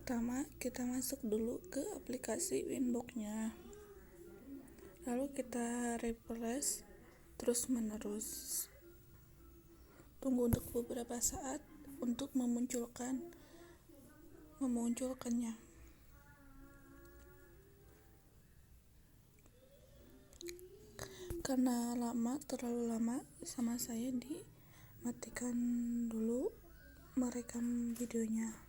Pertama, kita masuk dulu ke aplikasi Winbox-nya. Lalu kita refresh terus menerus. Tunggu untuk beberapa saat untuk memunculkannya. Karena terlalu lama, sama saya dimatikan dulu merekam videonya.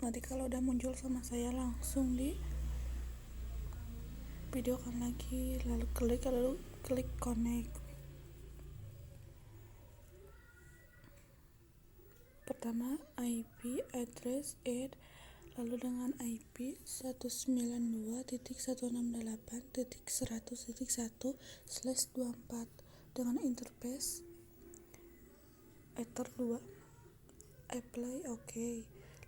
Nanti kalau udah muncul sama saya langsung di videokan lagi, lalu klik connect. Pertama IP address add, lalu dengan IP 192.168.100.1/24 dengan interface Ether 2 apply OK.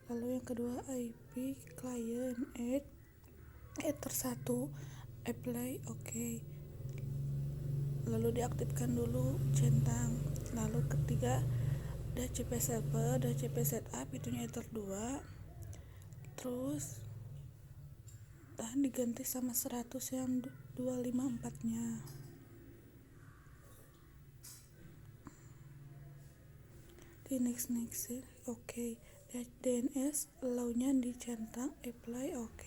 Lalu yang kedua IP client add Ether 1 apply OK. Lalu diaktifkan dulu centang. Lalu ketiga DHCP server, DHCP setup, itunya Ether 2. Terus diganti sama 100 yang 254 nya. Di next OK. DNS allow nya dicentang apply OK.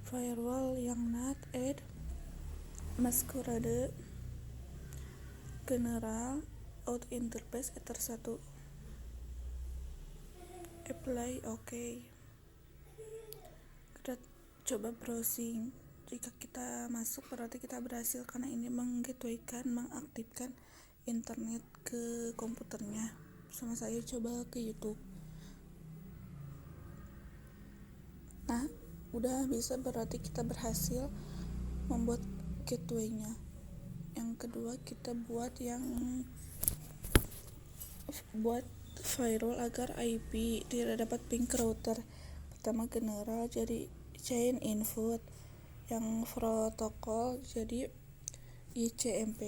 Firewall yang NAT add masquerade general out interface Ether 1 apply OK. Kita coba browsing. Jika kita masuk berarti kita berhasil, karena ini mengaktifkan internet ke komputernya. Sama saya coba ke YouTube. Nah, udah bisa, berarti kita berhasil membuat gateway-nya. Yang kedua kita buat firewall agar IP tidak dapat ping ke router. Pertama general jadi chain input, yang protokol jadi ICMP,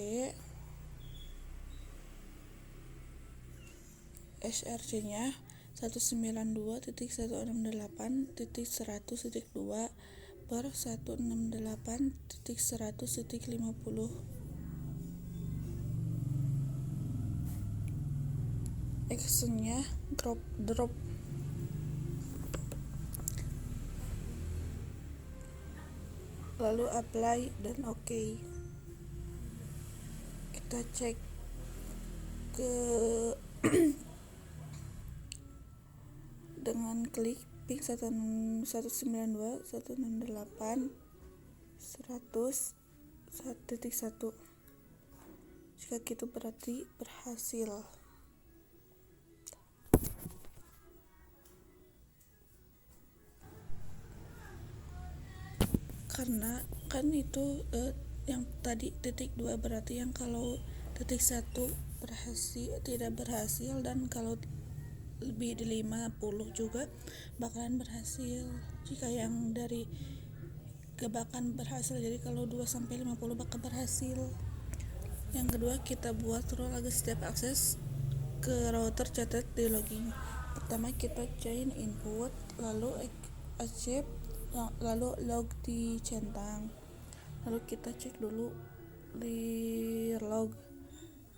SRC nya 192.168.168/168.100.50. Actionnya drop. Lalu apply dan OK. Kita cek ke dengan klik ping 192.168.100.1. Jika gitu berarti berhasil. Karena kan itu yang tadi titik 2, berarti yang kalau titik 1 tidak berhasil, dan kalau lebih dari 50 juga bakalan berhasil. Jika yang dari kebakan berhasil, jadi kalau 2 sampai 50 bakal berhasil. Yang kedua kita buat role agar setiap akses ke router catat di login. Pertama kita chain input, lalu accept, lalu log di centang. Lalu kita cek dulu di log.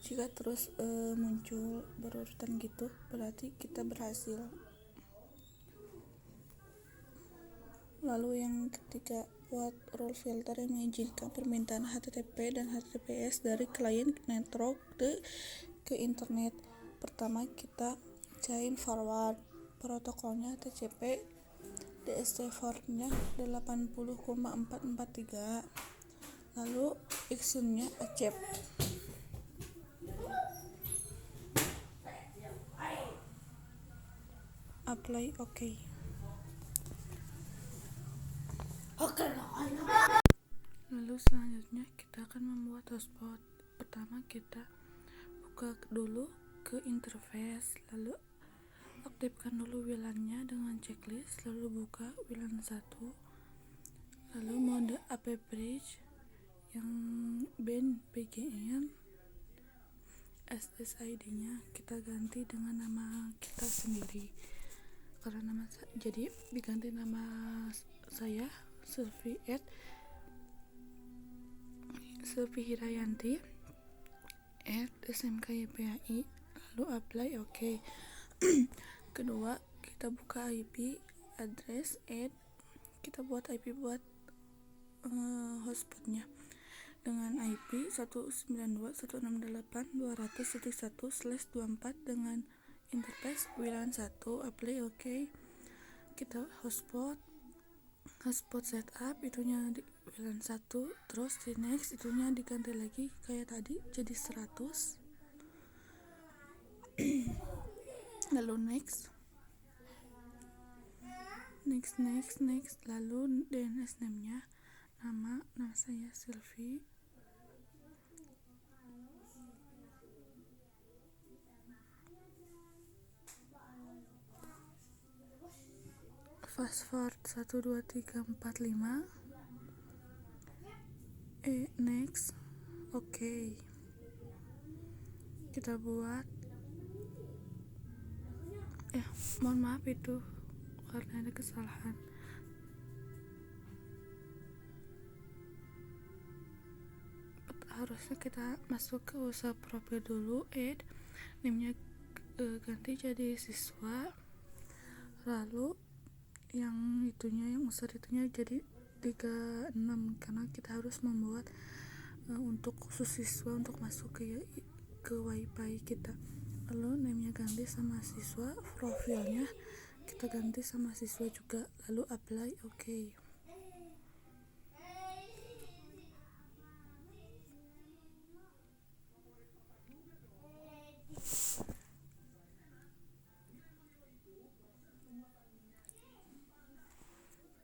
Jika terus muncul berurutan gitu, berarti kita berhasil. Lalu yang ketiga, buat role filter yang mengizinkan permintaan HTTP dan HTTPS dari klien network ke internet. Pertama kita chain forward, protokolnya TCP, DST-forward-nya 80,443. Lalu actionnya accept. Apply OK. Lalu selanjutnya kita akan membuat hotspot. Pertama kita buka dulu ke interface, lalu aktifkan dulu WLAN-nya dengan checklist, lalu buka WLAN 1, lalu mode AP bridge yang band BGN, SSID-nya kita ganti dengan nama kita sendiri, karena jadi diganti nama saya Sylvie Hirayanti @smkypai, lalu apply OK. Kedua, kita buka IP address kita buat IP buat hotspotnya dengan IP 192.168.200.1/24 dengan interface WLAN 1, apply OK. Kita hotspot setup, itunya di WLAN 1, terus di next itunya diganti lagi kayak tadi jadi 100. Lalu next, lalu DNS name-nya nama saya Sylvie, password 12345, next, OK. Kita buat mohon maaf itu karena ada kesalahan. Harusnya kita masuk ke user profil dulu, name-nya ganti jadi siswa, lalu yang user itunya jadi 36 karena kita harus membuat untuk khusus siswa untuk masuk ke wifi kita. Lalu name-nya ganti sama siswa, profilnya kita ganti sama siswa juga, lalu apply OK.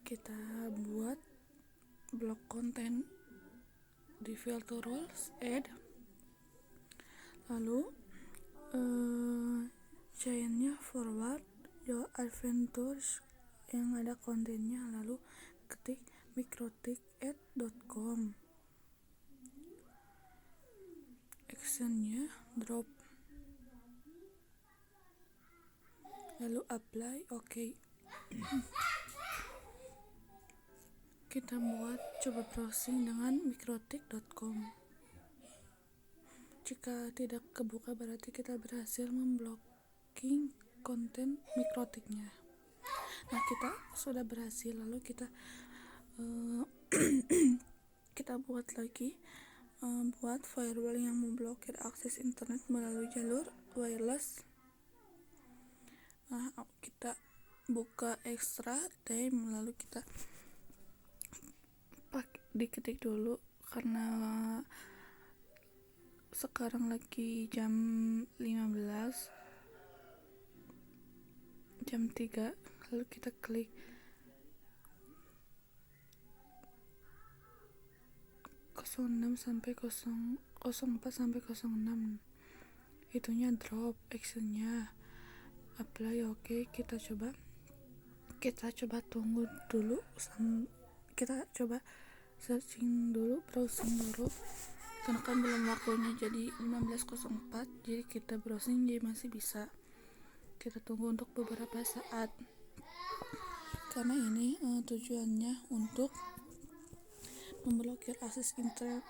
Kita buat blok konten di filter rules, lalu chainnya forward your adventures yang ada kontennya, lalu ketik mikrotik@.com, actionnya drop, lalu apply OK. Kita buat coba browsing dengan mikrotik.com. Jika tidak kebuka berarti kita berhasil memblocking konten mikrotiknya. Nah, kita sudah berhasil, lalu kita kita buat lagi buat firewall yang memblokir akses internet melalui jalur wireless. Nah, kita buka extra time, lalu kita diketik dulu karena sekarang lagi jam 15, jam 3, lalu kita klik 06 sampai 04 sampai 06, itunya drop, actionnya apply OK. Kita coba tunggu dulu, kita coba searching dulu, browsing dulu karena kan belum waktunya jadi 15.04, jadi kita browsing jadi masih bisa. Kita tunggu untuk beberapa saat karena ini tujuannya untuk memblokir akses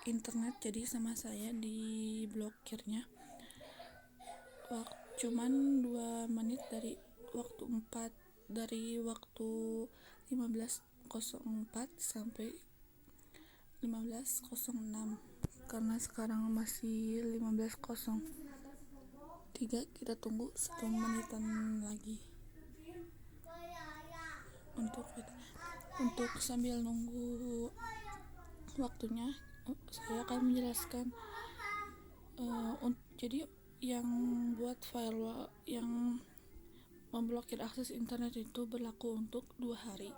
internet, jadi sama saya di blokirnya cuman 2 menit dari waktu 15.04 sampai 15.06, karena sekarang masih 15.03, kita tunggu 1 menitan lagi untuk sambil nunggu waktunya. Saya akan menjelaskan jadi yang buat firewall yang memblokir akses internet itu berlaku untuk 2 hari,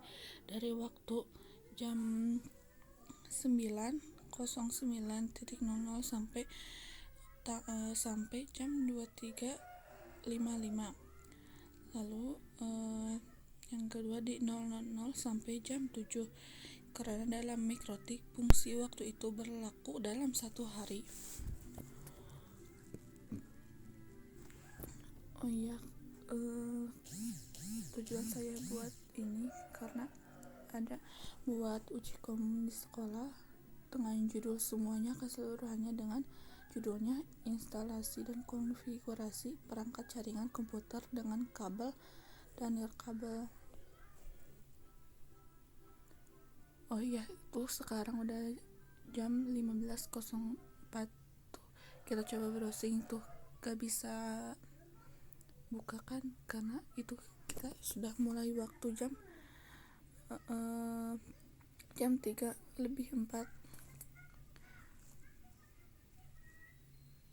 dari waktu jam 9.00 sampai jam 23.55. Lalu yang kedua di 00.00 sampai jam 7, karena dalam mikrotik fungsi waktu itu berlaku dalam 1 hari. Oh iya, eh, tujuan saya buat ini karena ada buat uji kom di sekolah dengan judul semuanya keseluruhannya dengan judulnya instalasi dan konfigurasi perangkat jaringan komputer dengan kabel dan nirkabel. Oh iya, tuh sekarang udah jam 15.04 tuh. Kita coba browsing tuh, gak bisa buka kan karena itu kita sudah mulai waktu jam 3:04.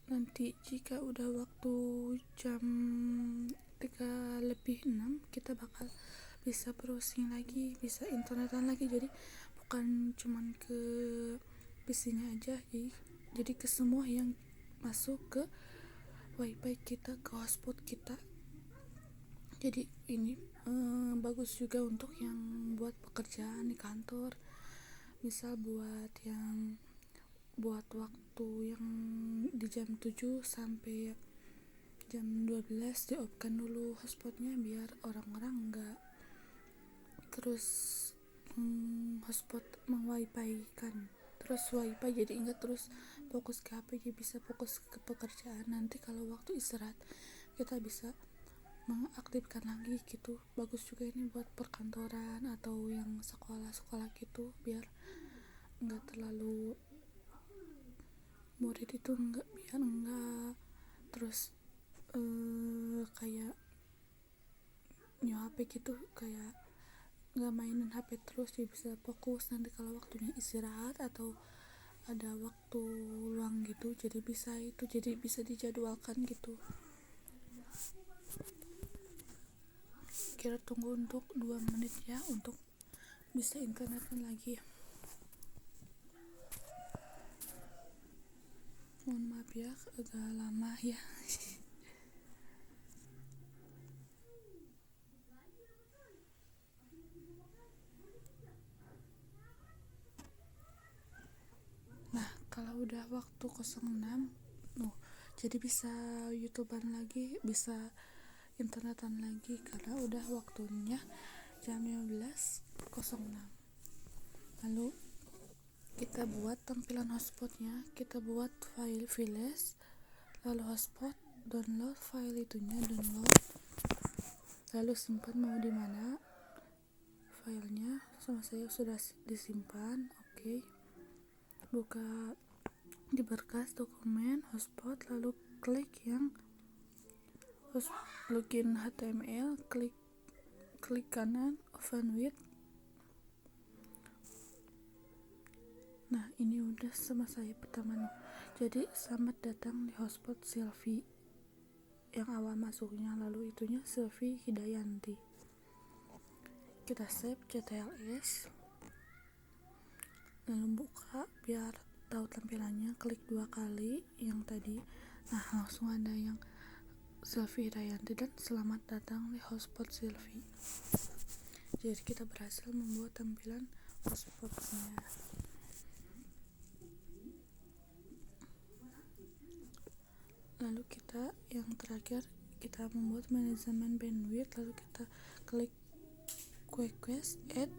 Nanti jika udah waktu jam 3:06 kita bakal bisa browsing lagi, bisa internetan lagi, jadi bukan cuman ke PC-nya aja, jadi ke semua yang masuk ke wifi kita, ke hotspot kita. Jadi ini bagus juga untuk yang buat pekerjaan di kantor, misal buat waktu yang di jam 7 sampai jam 12 di off kan dulu hotspotnya biar orang-orang enggak terus hotspot meng-wifi kan terus wifi, jadi enggak terus fokus ke HP, jadi bisa fokus ke pekerjaan. Nanti kalau waktu istirahat kita bisa mengaktifkan lagi gitu. Bagus juga ini buat perkantoran atau yang sekolah-sekolah gitu, biar enggak terlalu murid itu biar enggak terus kayak nyawa HP gitu, kayak nggak mainin HP terus, dia bisa fokus nanti kalau waktunya istirahat atau ada waktu luang gitu, jadi bisa dijadwalkan gitu. Kira tunggu untuk 2 menit ya untuk bisa internetan lagi. Mohon maaf ya agak lama ya. Nah kalau udah waktu 06 jadi bisa YouTubean lagi, bisa internetan lagi karena udah waktunya jam 15.06. Lalu kita buat tampilan hotspotnya, kita buat file files, lalu hotspot, download file itunya, download, lalu simpan mau di mana filenya. Sama saya sudah disimpan. Oke. Buka di berkas dokumen hotspot, lalu klik yang login HTML, klik kanan open with. Nah ini udah sama saya pertama nih. Jadi selamat datang di hotspot Silvi yang awal masuknya, lalu itunya Silvi Hidayanti. Kita save CTLS, lalu buka biar tahu tampilannya, klik 2 kali yang tadi. Nah langsung ada yang Silvi Hidayanti dan selamat datang di hotspot Silvi. Jadi kita berhasil membuat tampilan hotspotnya. Lalu kita yang terakhir kita membuat manajemen bandwidth, lalu kita klik request add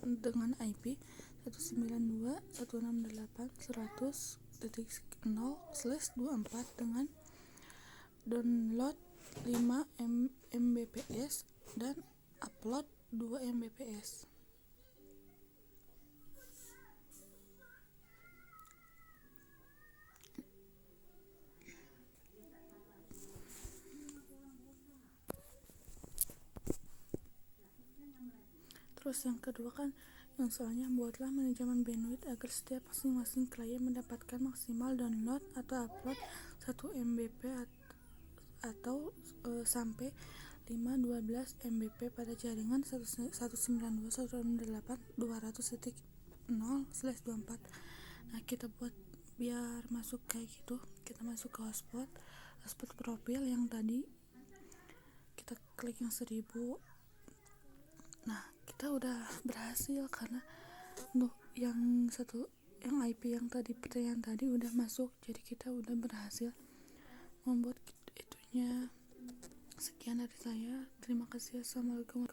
dengan IP 192.168.100.0/24 dengan download 5 Mbps dan upload 2 Mbps. Terus yang kedua kan yang soalnya buatlah manajemen bandwidth agar setiap masing-masing klien mendapatkan maksimal download atau upload 1 Mbp atau sampai 512 Mbp pada jaringan 192.168.200.0/24. Nah kita buat biar masuk kayak gitu, kita masuk ke hotspot profil yang tadi, kita klik yang 1000. Nah kita udah berhasil karena yang IP yang tadi pertanyaan tadi udah masuk, jadi kita udah berhasil membuat itunya Sekian dari saya, terima kasih. Assalamualaikum.